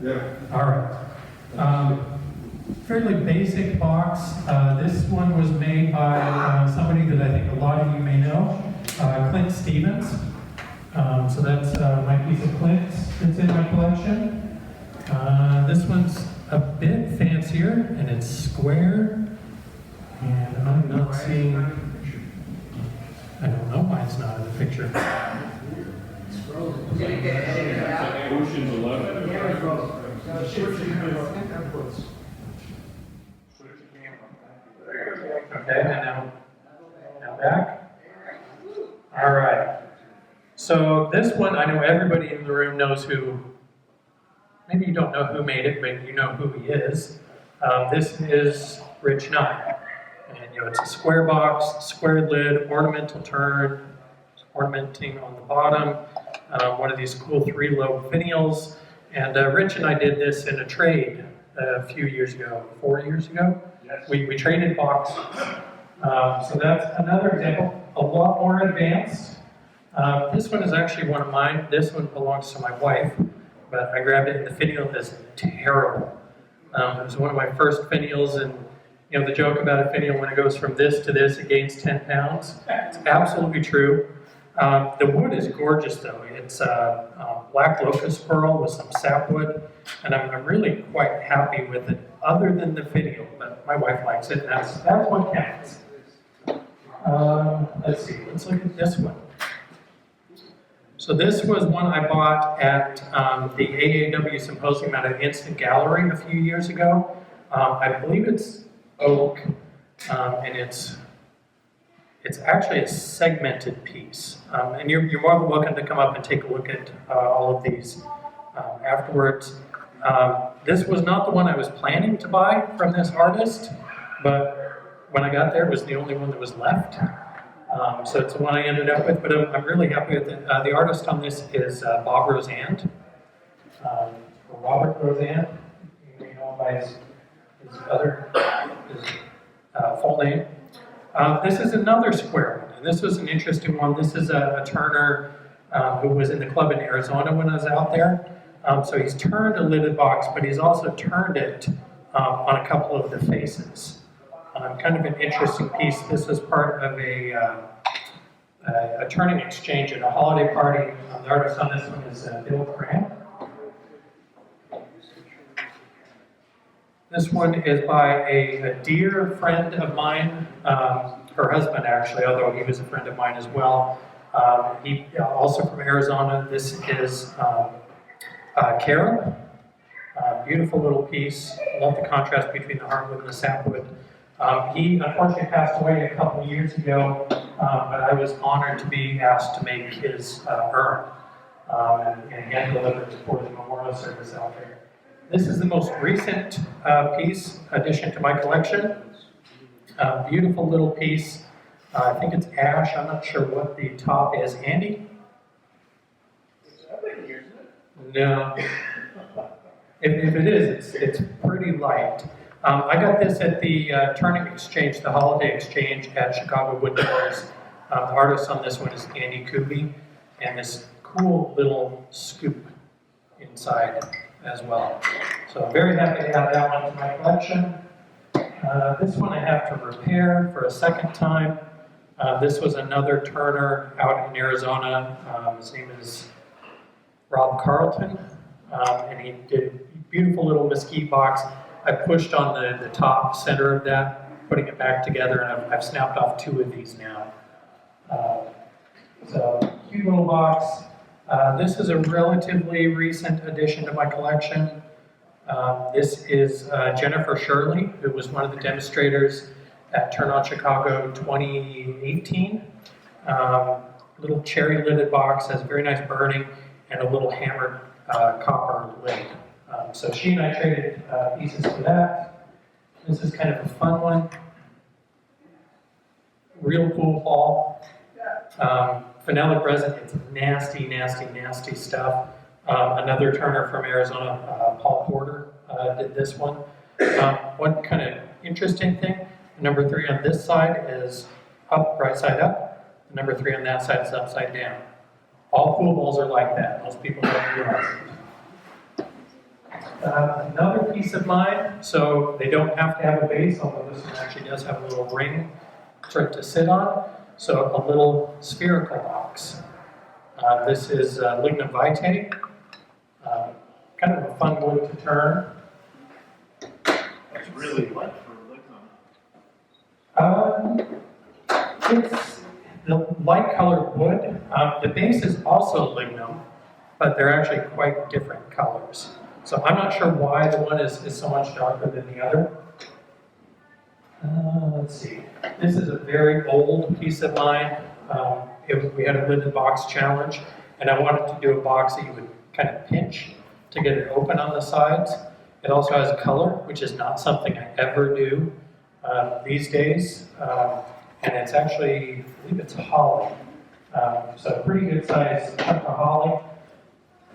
All right. Fairly basic box. This one was made by somebody that I think a lot of you may know, Clint Stevens. So that's my piece of Clint that's in my collection. This one's a bit fancier, and it's square. And I'm not seeing, I don't know why it's not in the picture. Ocean's 11. Okay, and now back. All right. So this one, I know everybody in the room knows who. Maybe you don't know who made it, but you know who he is. This is Rich Nye. And it's a square box, square lid, ornamental turn, ornamenting on the bottom. One of these cool 3-lobe finials. And Rich and I did this in a trade a few years ago, 4 years ago. Yes. We traded boxes. So that's another example, a lot more advanced. This one is actually one of mine. This one belongs to my wife, but I grabbed it and the finial is terrible. It was one of my first finials, and the joke about a finial, when it goes from this to this, it gains 10 pounds. It's absolutely true. The wood is gorgeous though. It's black locust pearl with some sapwood, and I'm really quite happy with it, other than the finial, but my wife likes it, and that's what counts. Let's see, let's look at this one. So this was one I bought at the AAW Symposium at an Instant Gallery a few years ago. I believe it's oak, and it's actually a segmented piece. And you're more than welcome to come up and take a look at all of these afterwards. This was not the one I was planning to buy from this artist, but when I got there, it was the only one that was left. So it's the one I ended up with, but I'm really happy with it. The artist on this is Bob Rosand, or Robert Rosand. You may know him by his full name. This is another square one, and this was an interesting one. This is a turner who was in the club in Arizona when I was out there. So he's turned a lidded box, but he's also turned it on a couple of the faces. Kind of an interesting piece. This is part of a turning exchange at a holiday party. The artist on this one is Bill Cram. This one is by a dear friend of mine, her husband actually, although he was a friend of mine as well. He also from Arizona. This is carob. Beautiful little piece. Love the contrast between the heartwood and the sapwood. He unfortunately passed away a couple of years ago, but I was honored to be asked to make his urn and hand deliver it for the memorial service out there. This is the most recent piece addition to my collection. Beautiful little piece. I think it's ash. I'm not sure what the top is. Andy? No. If it is, it's pretty light. I got this at the Turning Exchange, the Holiday Exchange at Chicago Woodturners. The artist on this one is Andy Kuby, and this cool little scoop inside as well. So I'm very happy to add that one to my collection. This one I have to repair for a second time. This was another turner out in Arizona. His name is Rob Carlton, and he did a beautiful little mesquite box. I pushed on the top center of that, putting it back together, and I've snapped off 2 of these now. So, cute little box. This is a relatively recent addition to my collection. This is Jennifer Shirley, who was one of the demonstrators at Turn On Chicago 2018. Little cherry lidded box, has very nice burning, and a little hammered copper lid. So she and I traded pieces for that. This is kind of a fun one. Real cool ball. Phenolic resin, it's nasty, nasty, nasty stuff. Another turner from Arizona, Paul Porter, did this one. One kind of interesting thing, number 3 on this side is up, right side up. Number 3 on that side is upside down. All pool balls are like that. Most people don't realize it. Another peace of mind, so they don't have to have a base, although this one actually does have a little ring for it to sit on. So a little spherical box. This is lignum vitae, kind of a fun wood to turn. That's really light for lignum. It's the light colored wood. The base is also lignum, but they're actually quite different colors. So I'm not sure why the one is so much darker than the other. Let's see. This is a very old piece of mine. We had a lidded box challenge, and I wanted to do a box that you would kind of pinch to get it open on the sides. It also has color, which is not something I ever do these days. And it's actually, I believe it's holly. So pretty good size chunk of holly.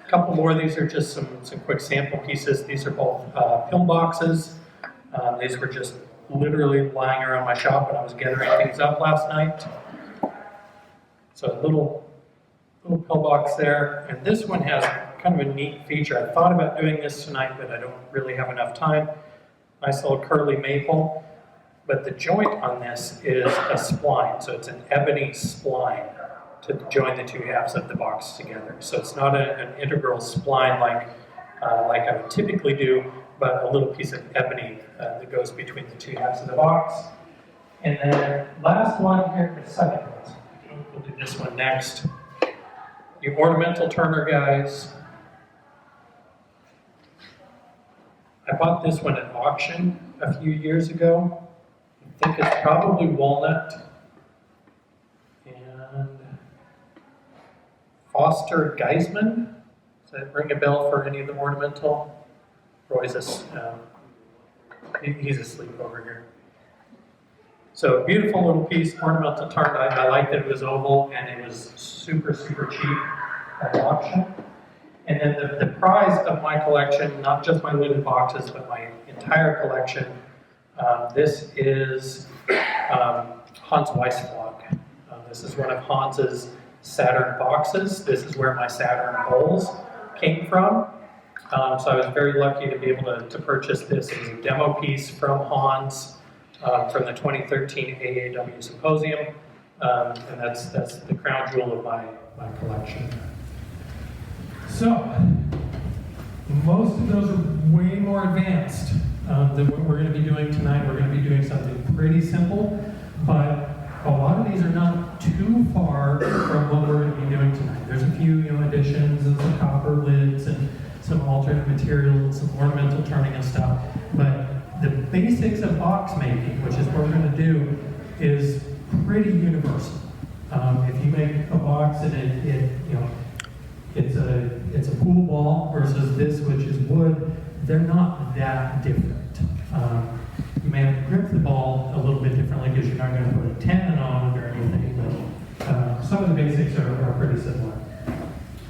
A couple more of these are just some quick sample pieces. These are both pill boxes. These were just literally lying around my shop when I was gathering things up last night. So a little pill box there. And this one has kind of a neat feature. I thought about doing this tonight, but I don't really have enough time. Nice little curly maple. But the joint on this is a spline. So it's an ebony spline to join the two halves of the box together. So it's not an integral spline like I would typically do, but a little piece of ebony that goes between the two halves of the box. And then last one here, the second one. We'll do this one next. The ornamental turner guys. I bought this one at auction a few years ago. I think it's probably walnut. And Foster Geisman. Does that ring a bell for any of the ornamental? Roy's he's asleep over here. So beautiful little piece, ornamental turned. I liked that it was oval and it was super, super cheap at auction. And then the prize of my collection, not just my lidded boxes, but my entire collection, this is Hans Weissflog. This is one of Hans's Saturn boxes. This is where my Saturn bowls came from. So I was very lucky to be able to purchase this. It was a demo piece from Hans from the 2013 AAW Symposium. And that's the crown jewel of my collection. So, most of those are way more advanced than what we're going to be doing tonight. We're going to be doing something pretty simple, but a lot of these are not too far from what we're going to be doing tonight. There's a few additions and some copper lids and some alternate materials, some ornamental turning and stuff, but the basics of box making, which is what we're going to do, is pretty universal. If you make a box and it's a pool ball versus this, which is wood, they're not that different. You may have to grip the ball a little bit differently because you're not going to put a tenon on it or anything, but some of the basics are pretty similar.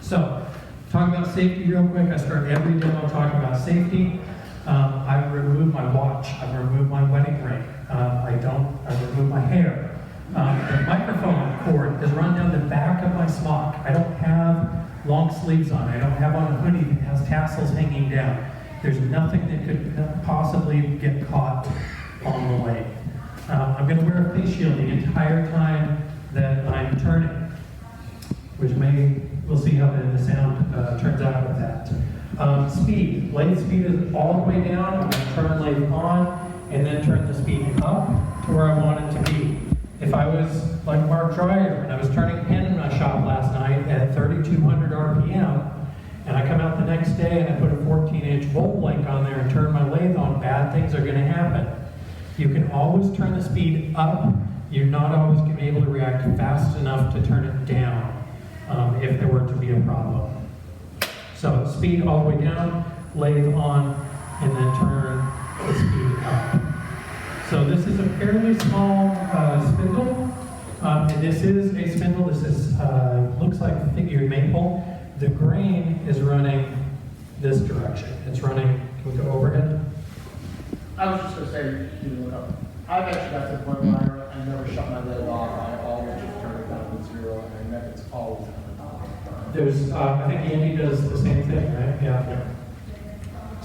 So, talking about safety real quick, I start every demo talking about safety. I've removed my watch, I've removed my wedding ring, I've removed my hair. The microphone cord is run down the back of my smock. I don't have long sleeves on. I don't have on a hoodie that has tassels hanging down. There's nothing that could possibly get caught on the leg. I'm going to wear a face shield the entire time that I'm turning, which we'll see how the sound turns out with that. Speed. Lathe speed is all the way down. I'm going to turn lathe on and then turn the speed up to where I want it to be. If I was like Mark Dreyer and I was turning pen in my shop last night at 3,200 RPM, and I come out the next day and I put a 14-inch volt link on there and turn my lathe on, bad things are going to happen. You can always turn the speed up. You're not always going to be able to react fast enough to turn it down if there were to be a problem. So speed all the way down, lathe on, and then turn the speed up. So this is a fairly small spindle, and this is a spindle. This is looks like a figured maple. The grain is running this direction. It's running. Can we go overhead? I was just going to say, you look up. I've actually got to the point where I never shut my lathe off. I always just turn it down to zero, and I it's always on the top. There's, I think Andy does the same thing, right? Yeah.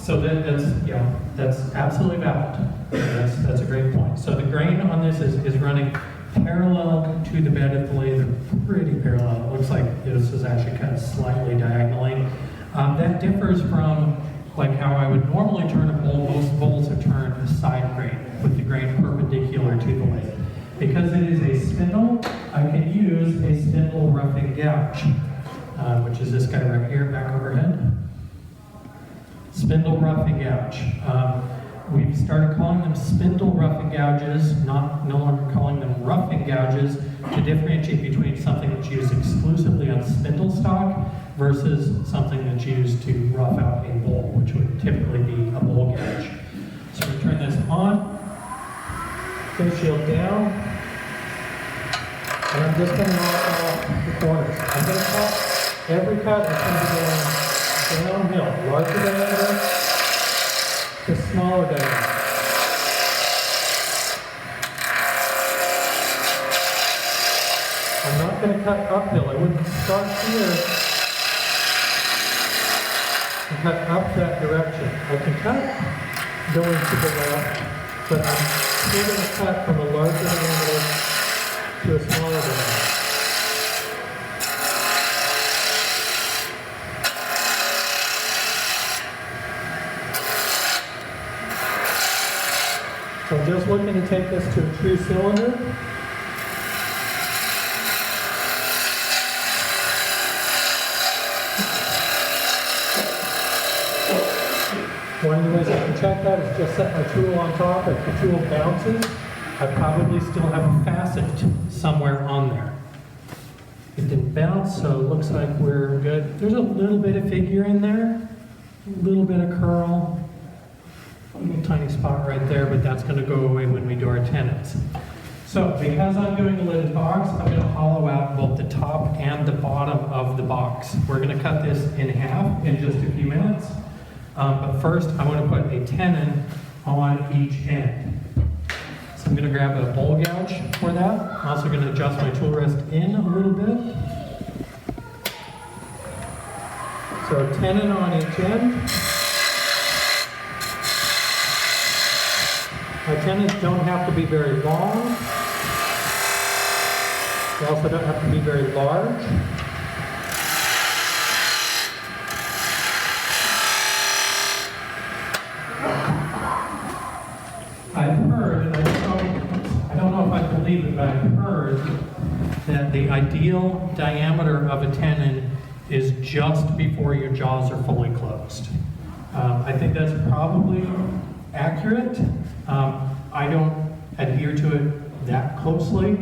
So that's absolutely valid. That's a great point. So the grain on this is running parallel to the bed of the lathe, pretty parallel. It looks like this is actually kind of slightly diagonally. That differs from like how I would normally turn a bowl. Most bowls are turned side grain, with the grain perpendicular to the lathe. Because it is a spindle, I can use a spindle roughing gouge, which is this guy right here, back overhead. Spindle roughing gouge. We've started calling them spindle roughing gouges, no longer calling them roughing gouges, to differentiate between something that's used exclusively on spindle stock versus something that's used to rough out a bowl, which would typically be a bowl gouge. So we turn this on, fish shield down, and I'm just going to knock off the corners. I'm going to cut every cut is going to be going downhill, larger diameter to smaller diameter. I'm not going to cut uphill. I wouldn't start here and cut up that direction. I can cut going to the left, but I'm still going to cut from a larger diameter to a smaller diameter. So I'm just looking to take this to a true cylinder. One of the ways I can check that is just set my tool on top. If the tool bounces, I probably still have a facet somewhere on there. It didn't bounce, so it looks like we're good. There's a little bit of figure in there, a little bit of curl. A little tiny spot right there, but that's going to go away when we do our tenons. So because I'm doing a lidded box, I'm going to hollow out both the top and the bottom of the box. We're going to cut this in half in just a few minutes. But first, I want to put a tenon on each end. So I'm going to grab a bowl gouge for that. I'm also going to adjust my tool rest in a little bit. So tenon on each end. My tenons don't have to be very long. They also don't have to be very large. I've heard, and I don't know if I believe it, but I've heard that the ideal diameter of a tenon is just before your jaws are fully closed. I think that's probably accurate. I don't adhere to it that closely,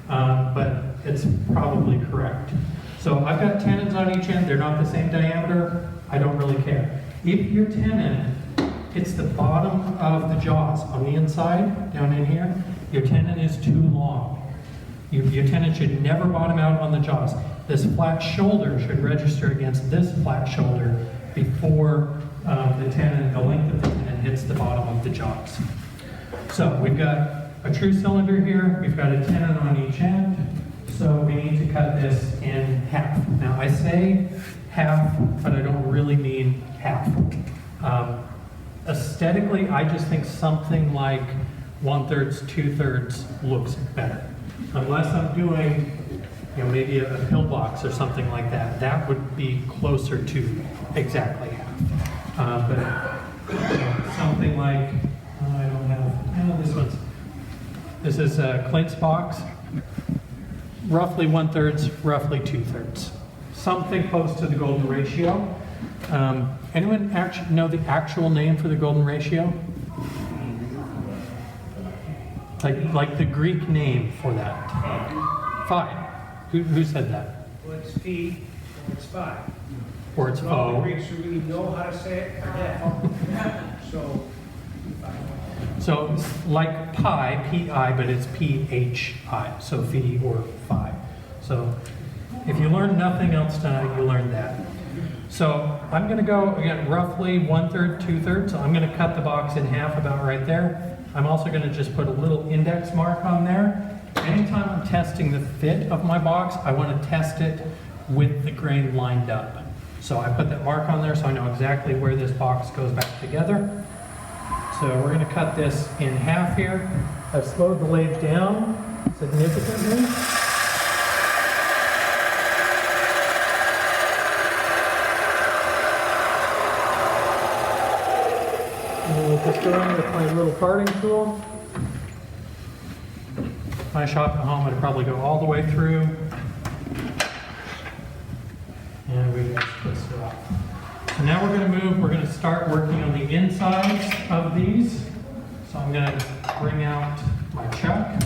but it's probably correct. So I've got tenons on each end. They're not the same diameter. I don't really care. If your tenon hits the bottom of the jaws on the inside, down in here, your tenon is too long. Your tenon should never bottom out on the jaws. This flat shoulder should register against this flat shoulder before the length of the tenon hits the bottom of the jaws. So we've got a true cylinder here, we've got a tenon on each end, so we need to cut this in half. Now I say half, but I don't really mean half. Aesthetically, I just think something like 1/3, 2/3 looks better. Unless I'm doing, maybe a pillbox or something like that, that would be closer to exactly half. But something like, I don't have, this is Clint's box, roughly 1/3, roughly 2/3. Something close to the golden ratio. Anyone actually know the actual name for the golden ratio? Like the Greek name for that? 5. Who said that? Well, it's phi, or it's phi. Or it's All the pho. Greeks who really know how to say it are deaf. So, So it's like pi, P-I, but it's P-H-I, so phi or phi. So if you learn nothing else tonight, you learned that. So I'm going to go, again, roughly 1/3, 2/3. So I'm going to cut the box in half about right there. I'm also going to just put a little index mark on there. Anytime I'm testing the fit of my box, I want to test it with the grain lined up. So I put that mark on there so I know exactly where this box goes back together. So we're going to cut this in half here. I've slowed the lathe down significantly. And we'll just go in with my little parting tool. My shop at home, I'd probably go all the way through. And we just twist it off. So now we're going to move, we're going to start working on the insides of these. So I'm going to bring out my chuck.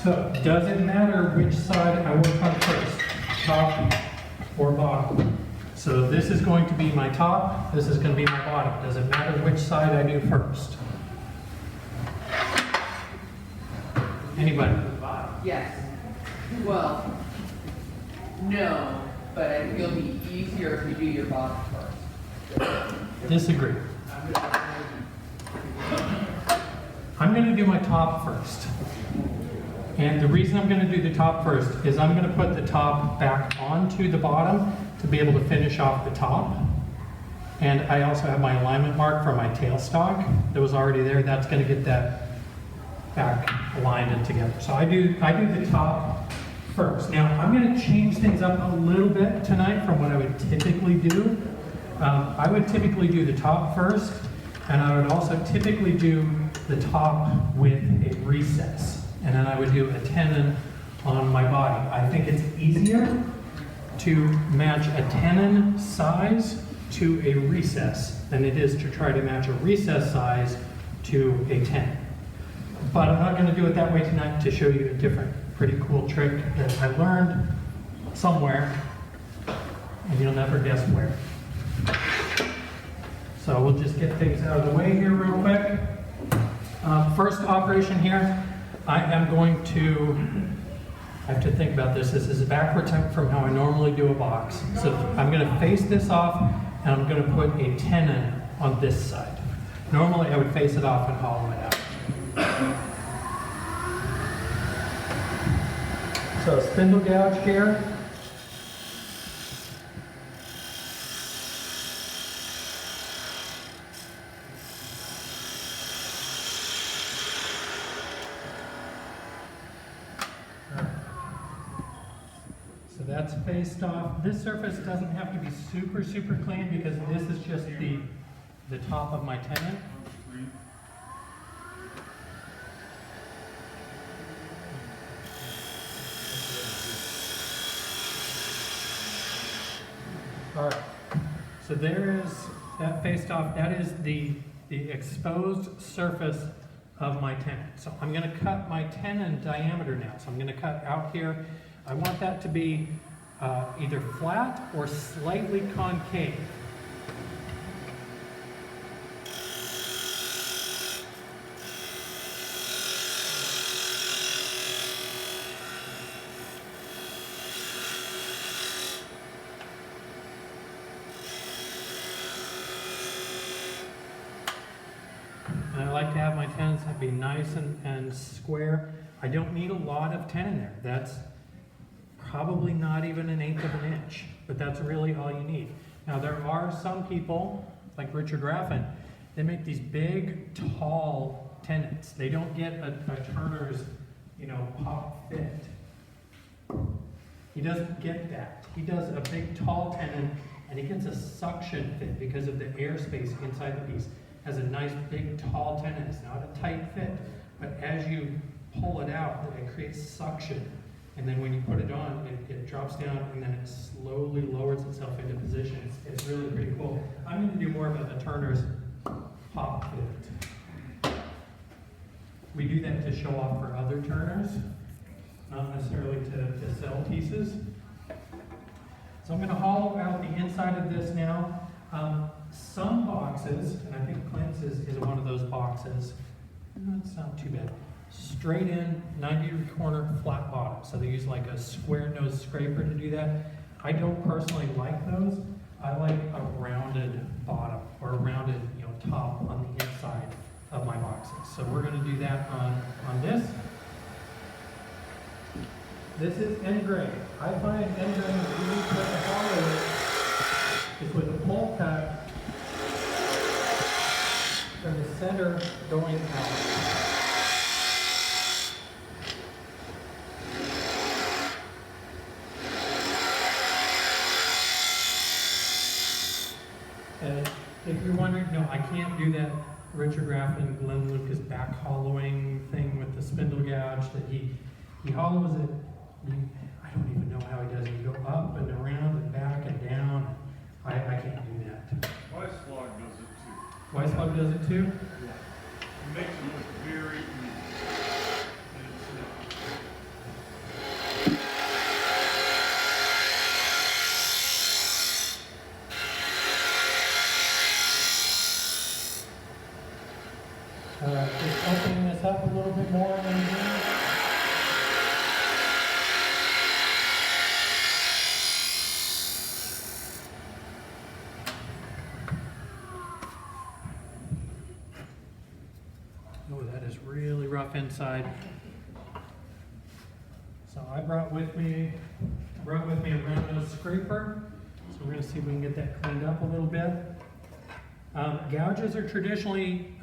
So does it matter which side I work on first, top or bottom? So this is going to be my top, this is going to be my bottom. Does it matter which side I do first? Anybody? Yes. Well, no, but I think it'll be easier if you do your bottom first. Disagree. I'm going to do my top first. And the reason I'm going to do the top first is I'm going to put the top back onto the bottom to be able to finish off the top. And I also have my alignment mark for my tailstock that was already there. That's going to get that back aligned and together. So I do the top first. Now I'm going to change things up a little bit tonight from what I would typically do. I would typically do the top first, and I would also typically do the top with a recess. And then I would do a tenon on my body. I think it's easier to match a tenon size to a recess than it is to try to match a recess size to a tenon. But I'm not going to do it that way tonight to show you a different, pretty cool trick that I learned somewhere, and you'll never guess where. So we'll just get things out of the way here real quick. First operation here, I am going to, I have to think about this. This is backwards from how I normally do a box. So I'm going to face this off, and I'm going to put a tenon on this side. Normally I would face it off and hollow it out. So spindle gouge here. So that's faced off. This surface doesn't have to be super, super clean because this is just the top of my tenon. All right, so there is that faced off. That is the exposed surface of my tenon. So I'm going to cut my tenon diameter now. So I'm going to cut out here. I want that to be either flat or slightly concave. And I like to have my tenons be nice and square. I don't need a lot of tenon there. That's probably not even 1/8 of an inch, but that's really all you need. Now there are some people, like Richard Raffin, they make these big, tall tenons. They don't get a Turner's, pop fit. He doesn't get that. He does a big, tall tenon, and he gets a suction fit because of the airspace inside the piece. Has a nice, big, tall tenon. It's not a tight fit, but as you pull it out, it creates suction. And then when you put it on, it drops down and then it slowly lowers itself into position. It's really pretty cool. I'm going to do more of a Turner's pop fit. We do that to show off for other Turners, not necessarily to sell pieces. So I'm going to hollow out the inside of this now. Some boxes, and I think Clint's is one of those boxes, that's not too bad. Straight in, 90-degree corner, flat bottom. So they use like a square nose scraper to do that. I don't personally like those. I like a rounded bottom or a rounded top on the inside of my boxes. So we're going to do that on this. This is end grain. I find end grain really quick to follow it is with a pole cut from the center going out. And if you're wondering, no, I can't do that Richard Graff and Glenn Lucas back hollowing thing with the spindle gouge that he hollows it. I don't even know how he does it. You go up and around and back and down. I can't do that. Weisslog does it too. Weisslog does it too? It makes it look very easy. And it's not. Just opening this up a little bit more in here. Oh, that is really rough inside. So I brought with me a round nose scraper. So we're going to see if we can get that cleaned up a little bit. Gouges are traditionally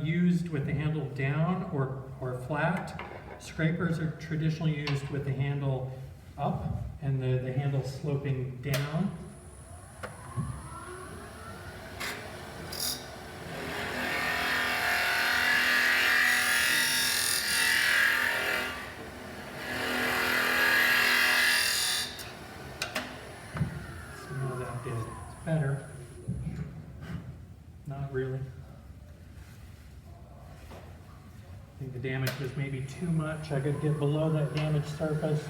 used with the handle down or flat. Scrapers are traditionally used with the handle up and the handle sloping down. See how that did. It's better. Not really. I think the damage was maybe too much. I could get below that damaged surface.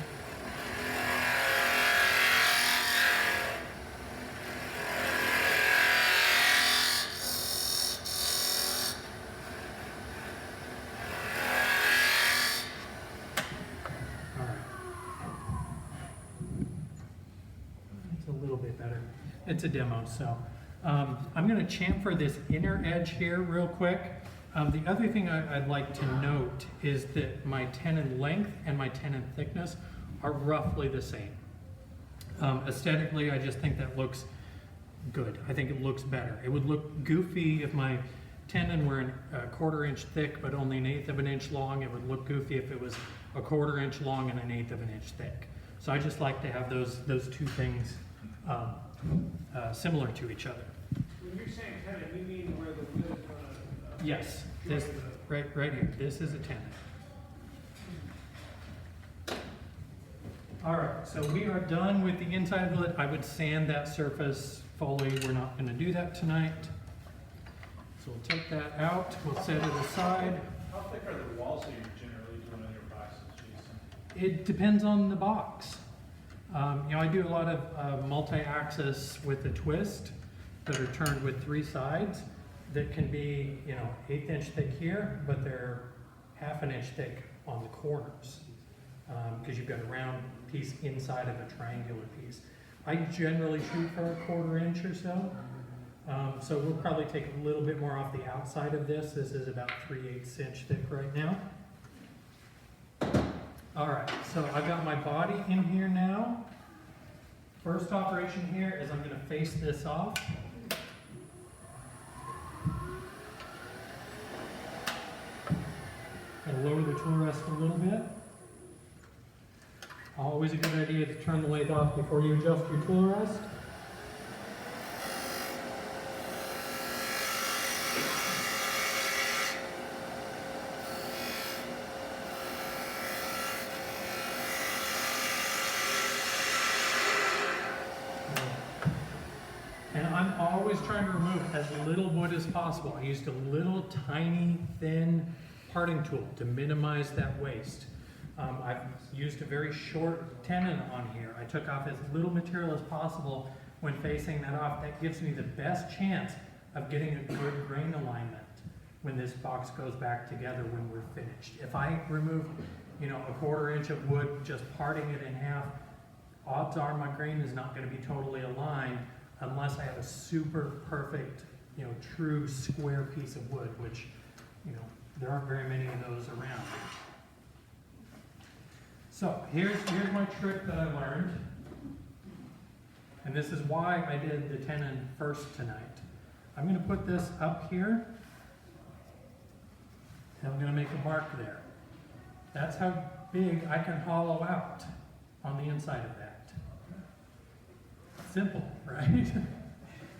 All right. It's a little bit better. It's a demo, so. I'm going to chamfer this inner edge here real quick. The other thing I'd like to note is that my tenon length and my tenon thickness are roughly the same. Aesthetically, I just think that looks good. I think it looks better. It would look goofy if my tenon were a 1/4 inch thick but only 1/8 of an inch long. It would look goofy if it was a 1/4 inch long and 1/8 of an inch thick. So I just like to have those two things similar to each other. When you're saying tenon, you mean where the wood is gonna... Yes, this right here. This is a tenon. All right, so we are done with the inside of the lid. I would sand that surface fully. We're not going to do that tonight. So we'll take that out. We'll set it aside. How thick are the walls that you're generally doing in your boxes, Jason? It depends on the box. I do a lot of multi-axis with a twist that are turned with 3 sides that can be, 1/8 inch thick here, but they're 1/2 inch thick on the corners because you've got a round piece inside of a triangular piece. I generally shoot for a 1/4 inch or so. So we'll probably take a little bit more off the outside of this. This is about 3/8 inch thick right now. All right, so I've got my body in here now. First operation here is I'm going to face this off. Going to lower the tool rest a little bit. Always a good idea to turn the lathe off before you adjust your tool rest. And I'm always trying to remove as little wood as possible. I used a little tiny thin parting tool to minimize that waste. I've used a very short tenon on here. I took off as little material as possible when facing that off. That gives me the best chance of getting a good grain alignment when this box goes back together when we're finished. If I remove, a 1/4 inch of wood, just parting it in half, odds are my grain is not going to be totally aligned unless I have a super perfect, true square piece of wood, which, there aren't very many of those around. So here's my trick that I learned. And this is why I did the tenon first tonight. I'm going to put this up here. And I'm going to make a mark there. That's how big I can hollow out on the inside of that. Simple, right?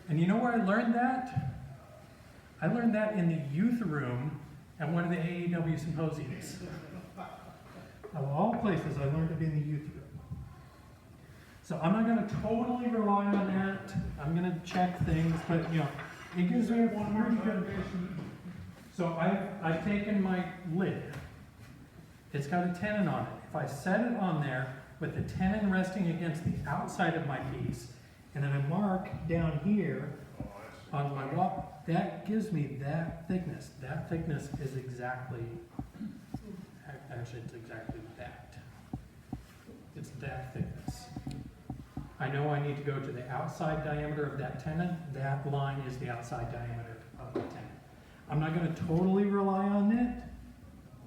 And you know where I learned that? I learned that in the youth room at one of the AAW symposiums. Of all places, I learned to be in the youth room. So I'm not going to totally rely on that. I'm going to check things, but you know, it gives me a pretty good. So I've taken my lid. It's got a tenon on it. If I set it on there with the tenon resting against the outside of my piece, and then I mark down here on my wall, that gives me that thickness. That thickness is exactly, actually it's exactly that. It's that thickness. I know I need to go to the outside diameter of that tenon. That line is the outside diameter of the tenon. I'm not going to totally rely on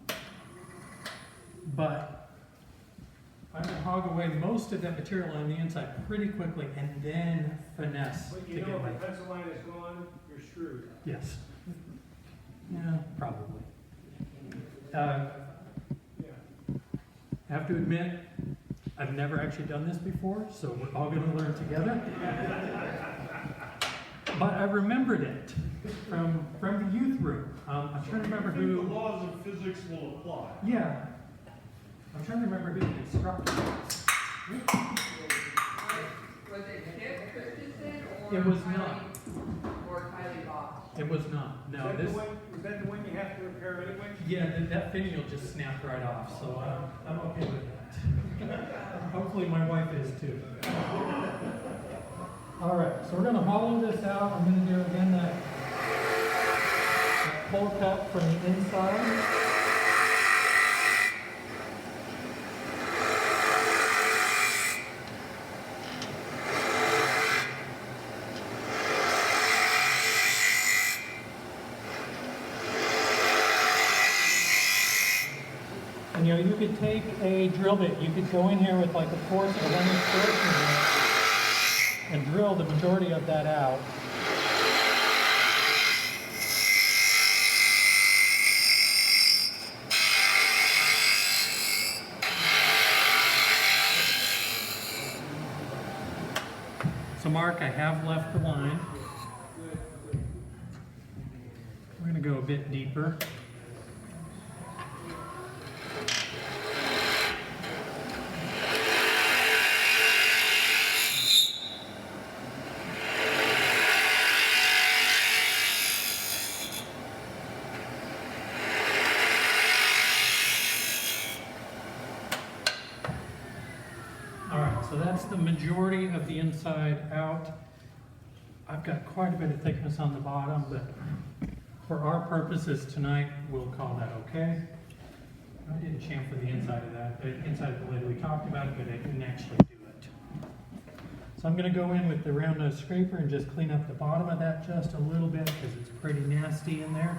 it, but I can hog away most of that material on the inside pretty quickly and then finesse. But to you know, get if my, the pencil line is gone, you're screwed. yes. Yeah, probably. Yeah. I have to admit, I've never actually done this before, so we're all going to learn together. But I remembered it from the youth room. I'm trying to remember I think the who. laws of physics will apply. Yeah. I'm trying to remember who the instructor was. Was it Kip Christensen or It was Kylie- not. Or Kylie Bosch? It was not. No, Is this. that the one you have to repair anyway? Yeah, that finial just snapped right off, so I'm okay with that. Hopefully my wife is too. All right, so we're going to hollow this out. I'm going to do again that pull cut from the inside. And you know, you could take a drill bit, you could go in here with like a 1/4 of an inch and drill the majority of that out. So Mark, I have left the line. We're going to go a bit deeper. So that's the majority of the inside out. I've got quite a bit of thickness on the bottom, but for our purposes tonight, we'll call that okay. I didn't chamfer the inside of that, the inside of the lid. We talked about it, but I didn't actually do it. So I'm going to go in with the round nose scraper and just clean up the bottom of that just a little bit because it's pretty nasty in there.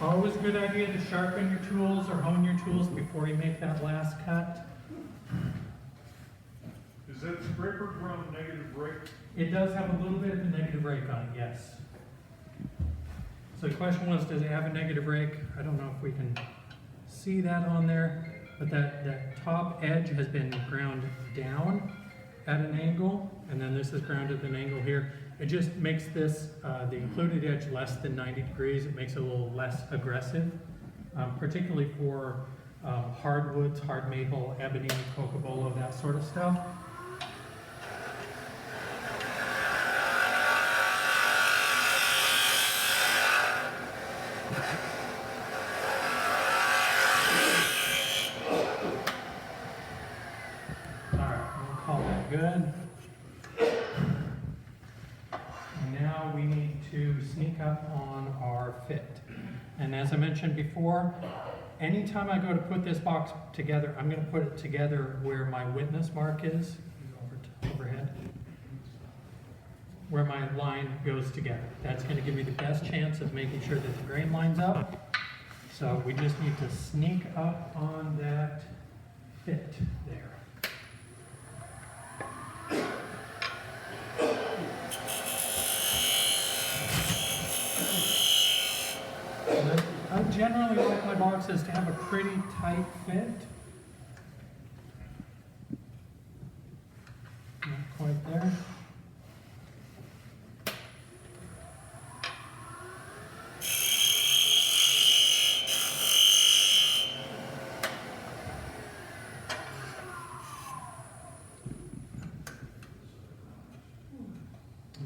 Always a good idea to sharpen your tools or hone your tools before you make that last cut. Is that scraper drum negative rake? It does have a little bit of a negative rake on it, yes. So the question was, does it have a negative rake? I don't know if we can see that on there, but that top edge has been ground down at an angle, and then this is grounded at an angle here. It just makes this, the included edge less than 90 degrees. It makes it a little less aggressive, particularly for hardwoods, hard maple, ebony, cocobolo, that sort of stuff. All right, we'll call that good. Now we need to sneak up on our fit. And as I mentioned before, anytime I go to put this box together, I'm gonna put it together where my witness mark is, overhead, where my line goes together. That's gonna give me the best chance of making sure that the grain lines up. So we just need to sneak up on that fit there. And I generally like my boxes to have a pretty tight fit. Not quite there.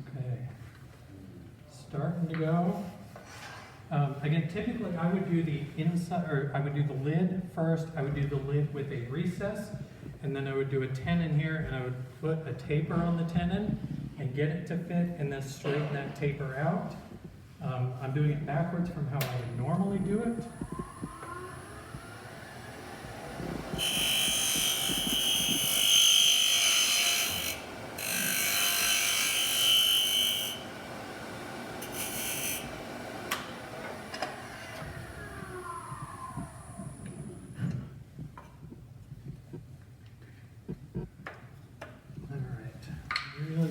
Okay, starting to go. Again, typically I would do the inside, or I would do the lid first. I would do the lid with a recess, and then I would do a tenon here, and I would put a taper on the tenon and get it to fit, and then straighten that taper out. I'm doing it backwards from how I would normally do it.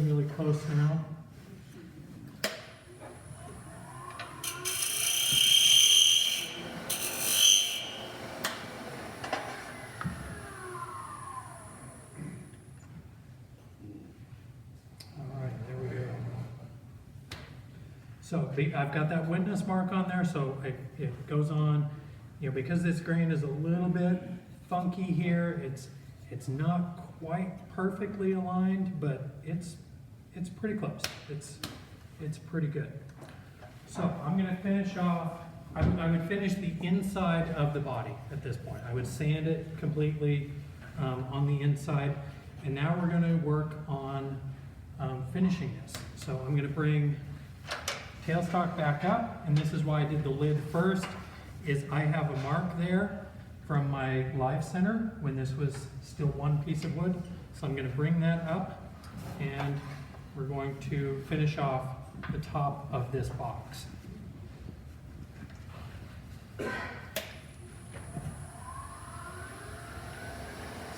Really close now. All right, there we go. So I've got that witness mark on there, so it goes on, because this grain is a little bit funky here, it's not quite perfectly aligned, but it's pretty close. It's pretty good. So I'm going to finish off. I would finish the inside of the body at this point. I would sand it completely on the inside, and now we're going to work on finishing this. So I'm going to bring tailstock back up, and this is why I did the lid first. Is I have a mark there from my live center when this was still one piece of wood. So I'm going to bring that up, and we're going to finish off the top of this box.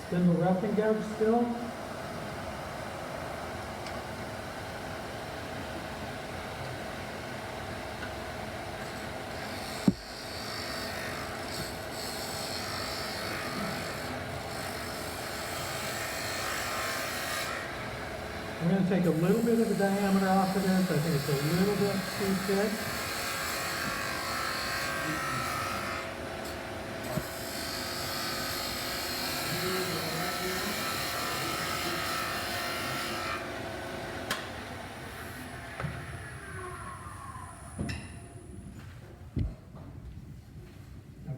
Spindle roughing gouge still. I'm going to take a little bit of the diameter off of this. I think it's a little bit too thick.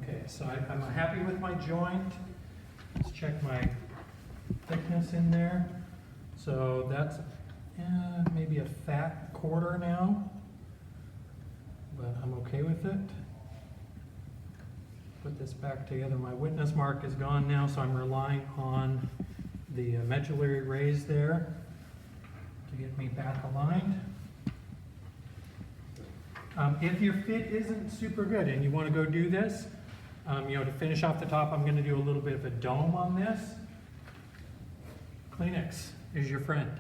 Okay, so I'm happy with my joint. Let's check my thickness in there. So that's maybe a fat quarter now, but I'm okay with it. Put this back together. My witness mark is gone now, so I'm relying on the medullary raise there to get me back aligned. If your fit isn't super good and you want to go do this, to finish off the top, I'm going to do a little bit of a dome on this. Kleenex is your friend.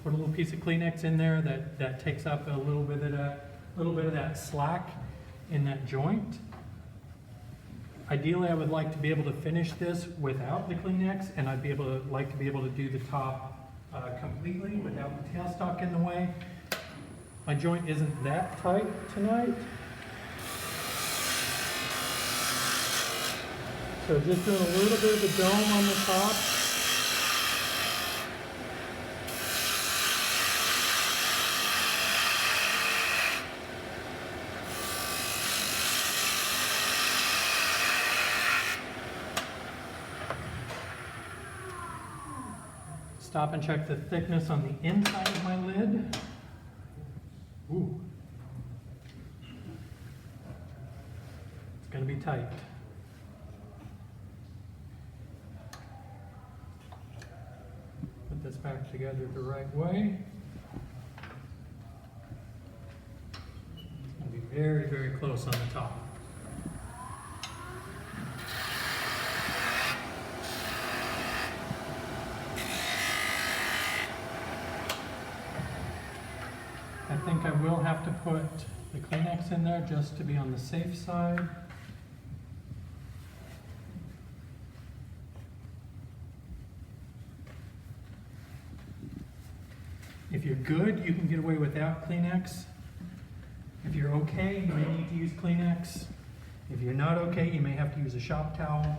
Put a little piece of Kleenex in there that takes up a little bit of that slack in that joint. Ideally, I would like to be able to finish this without the Kleenex, and I'd like to be able to do the top completely without the tailstock in the way. My joint isn't that tight tonight. So just doing a little bit of a dome on the top. Stop and check the thickness on the inside of my lid. Ooh. It's going to be tight. back together the right way. I'll be very, very close on the top. I think I will have to put the Kleenex in there just to be on the safe side. If you're good, you can get away without Kleenex. If you're okay, you may need to use Kleenex. If you're not okay, you may have to use a shop towel.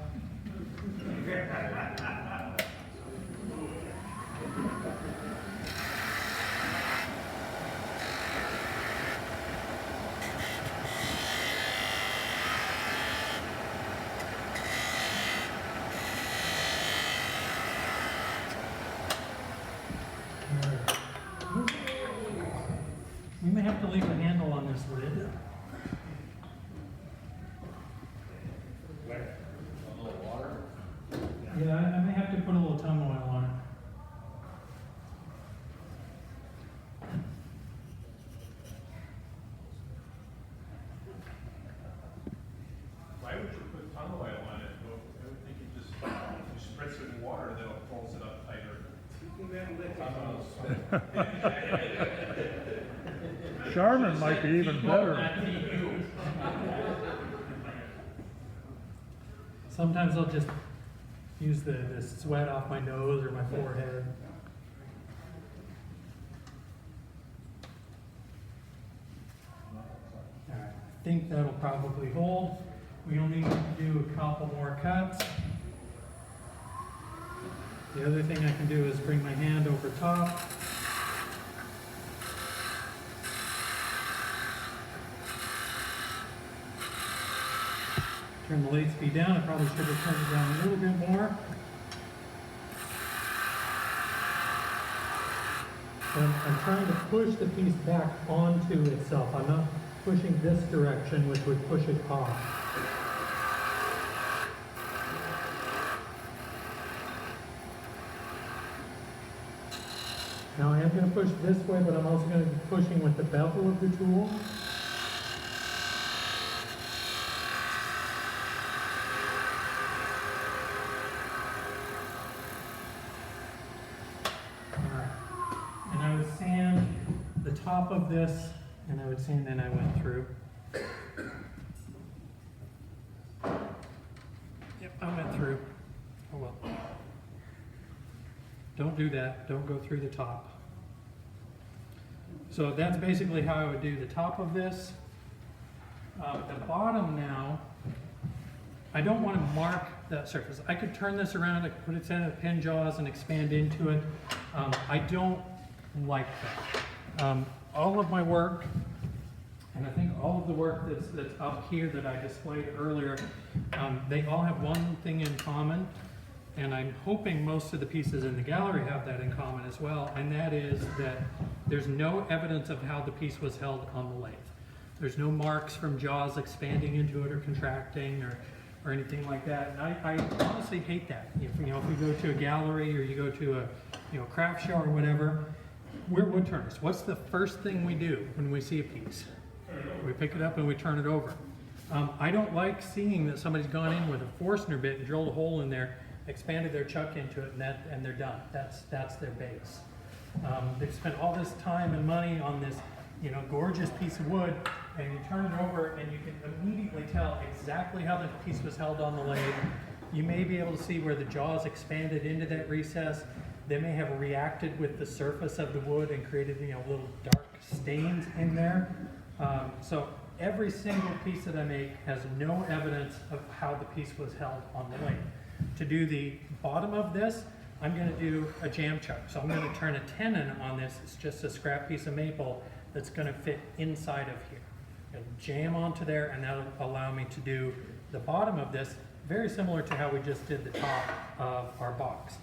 We may have to leave a handle on this lid. Yeah, I may have to put a little tongue oil on it. Why would you put tongue oil on it? Well, I would think you just you spritz it in water, then it pulls it up tighter. Charmin might be even better. Sometimes I'll just use the sweat off my nose or my forehead. All right, I think that'll probably hold. We only need to do a couple more cuts. The other thing I can do is bring my hand over top. Turn the lathe speed down. I probably should have turned it down a little bit more. I'm trying to push the piece back onto itself. I'm not pushing this direction, which would push it off. Now I am going to push this way, but I'm also going to be pushing with the bevel of the tool. And I would sand the top of this, and I would sand, then I went through. Yep, I went through. Oh well. Don't do that. Don't go through the top. So that's basically how I would do the top of this. The bottom now, I don't want to mark that surface. I could turn this around, I could put it in a pin jaws and expand into it. I don't like that. All of my work, and I think all of the work that's up here that I displayed earlier, they all have one thing in common, and I'm hoping most of the pieces in the gallery have that in common as well, and that is that there's no evidence of how the piece was held on the lathe. There's no marks from jaws expanding into it or contracting or anything like that. And I honestly hate that. If you go to a gallery or you go to a craft show or whatever, we're woodturners. What's the first thing we do when we see a piece? We pick it up and we turn it over. I don't like seeing that somebody's gone in with a Forstner bit and drilled a hole in there, expanded their chuck into it, and they're done. That's their base. They've spent all this time and money on this, gorgeous piece of wood, and you turn it over and you can immediately tell exactly how the piece was held on the lathe. You may be able to see where the jaws expanded into that recess. They may have reacted with the surface of the wood and created, little dark stains in there. So every single piece that I make has no evidence of how the piece was held on the lathe. To do the bottom of this, I'm going to do a jam chuck. So I'm going to turn a tenon on this. It's just a scrap piece of maple that's going to fit inside of here. It'll jam onto there, and that'll allow me to do the bottom of this, very similar to how we just did the top of our box.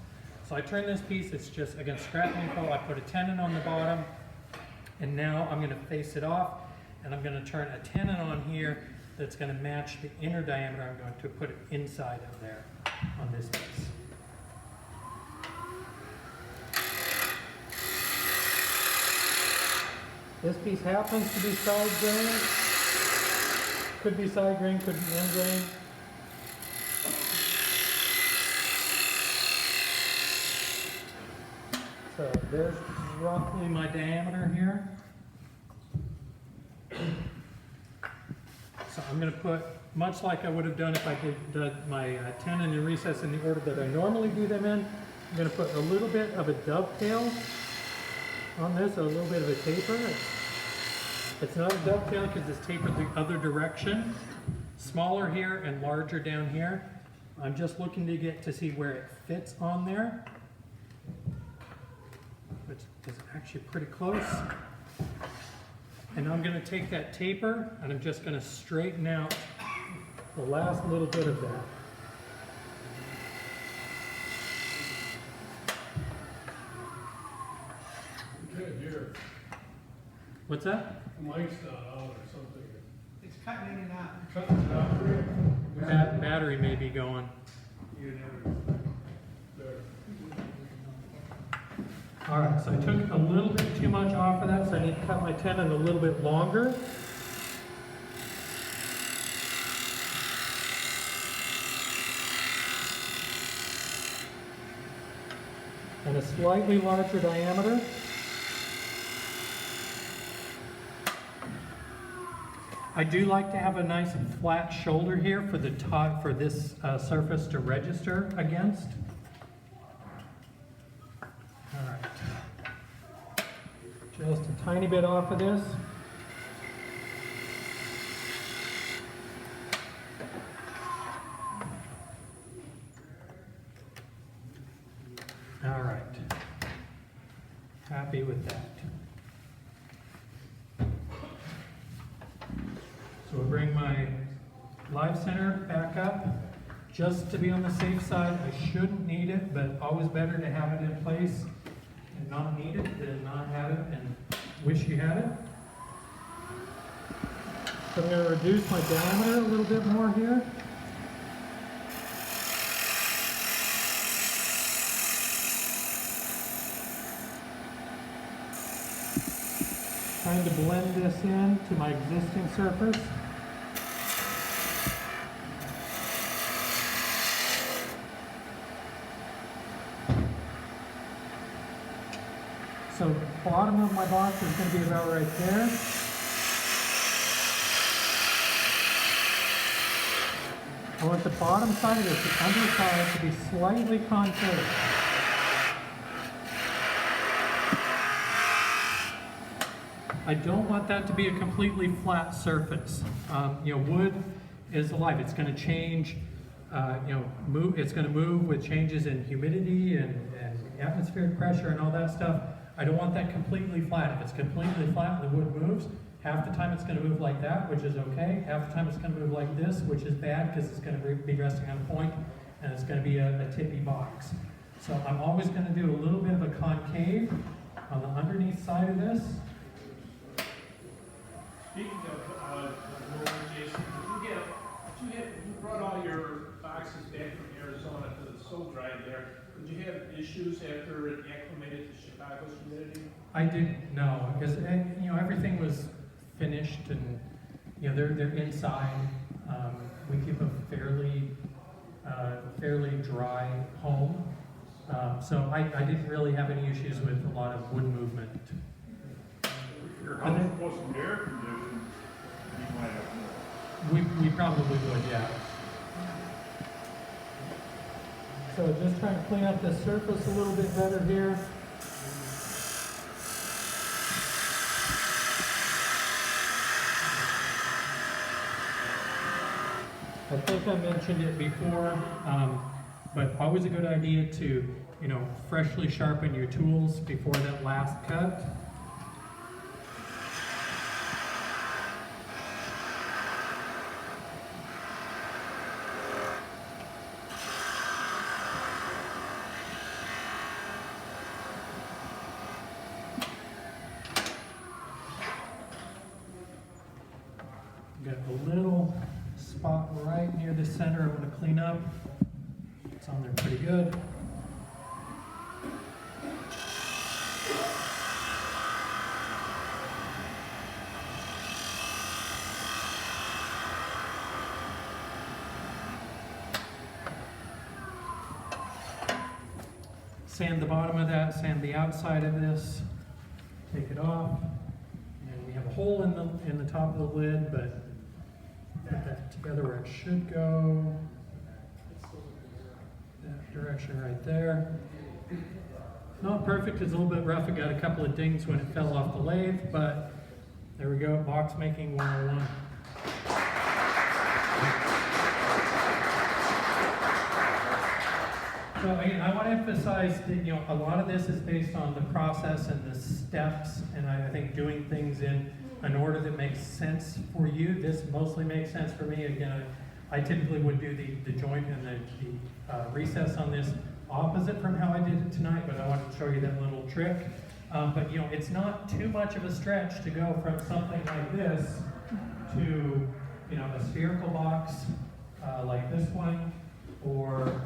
So I turn this piece, it's just, again, scrap maple. I put a tenon on the bottom, and now I'm going to face it off, and I'm going to turn a tenon on here that's going to match the inner diameter. I'm going to put it inside of there on this piece. This piece happens to be side grain. Could be side grain, could be end grain. So there's roughly my diameter here. So I'm going to put, much like I would have done if I did my tenon and recess in the order that I normally do them in, I'm going to put a little bit of a dovetail on this, a little bit of a taper. It's not a dovetail because it's tapered the other direction. Smaller here and larger down here. I'm just looking to get to see where it fits on there, which is actually pretty close. And I'm going to take that taper and I'm just going to straighten out the last little bit of that. Good, here, What's that? mic's not on or something. It's cutting in and out. Cutting it out there. Battery may be going. You never, there. All right, so I took a little bit too much off of that, so I need to cut my tenon a little bit longer. And a slightly larger diameter. I do like to have a nice flat shoulder here for the top, for this surface to register against. All right. Just a tiny bit off of this. All right. Happy with that. So we'll bring my live center back up. Just to be on the safe side, I shouldn't need it, but always better to have it in place and not need it than not have it and wish you had it. So I'm going to reduce my diameter a little bit more here. Trying to blend this in to my existing surface. So the bottom of my box is going to be about right there. I want the bottom side of this, the underside, to be slightly concave. I don't want that to be a completely flat surface. Wood is alive. It's going to change, move. It's going to move with changes in humidity and atmospheric pressure and all that stuff. I don't want that completely flat. If it's completely flat and the wood moves, half the time it's going to move like that, which is okay. Half the time it's going to move like this, which is bad because it's going to be resting on a point and it's going to be a tippy box. So I'm always going to do a little bit of a concave on the underneath side of this. Speaking of, Jason, you brought all your boxes back from Arizona because it's so dry there. Did you have issues after it acclimated to Chicago's humidity? I didn't know because everything was finished and they're inside. We keep a fairly dry home, so I didn't really have any issues with a lot of wood movement. Your house wasn't air conditioned, you might have more. We probably would, yeah. So just trying to clean up the surface a little bit better here. I think I mentioned it before, but always a good idea to, freshly sharpen your tools before that last cut. Got a little spot right near the center I want to clean up. It's on there pretty good. sand the bottom of that, sand the outside of this, take it off, and we have a hole in the top of the lid, but put that together where it should go. That direction right there. Not perfect, it's a little bit rough. It got a couple of dings when it fell off the lathe, but there we go, box making 101. So again, I want to emphasize that, you know, a lot of this is based on the process and the steps, and I think doing things in an order that makes sense for you. This mostly makes sense for me. Again, I typically would do the joint and the recess on this opposite from how I did it tonight, but I wanted to show you that little trick. But you know, it's not too much of a stretch to go from something like this to, you know, a spherical box like this one, or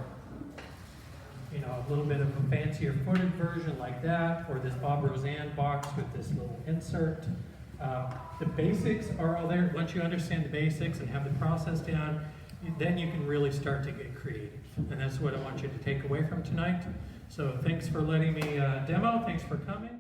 you know, a little bit of a fancier footed version like that, or this Bob Roseanne box with this little insert. The basics are all there. Once you understand the basics and have the process down, then you can really start to get creative. And that's what I want you to take away from tonight. So thanks for letting me demo. Thanks for coming.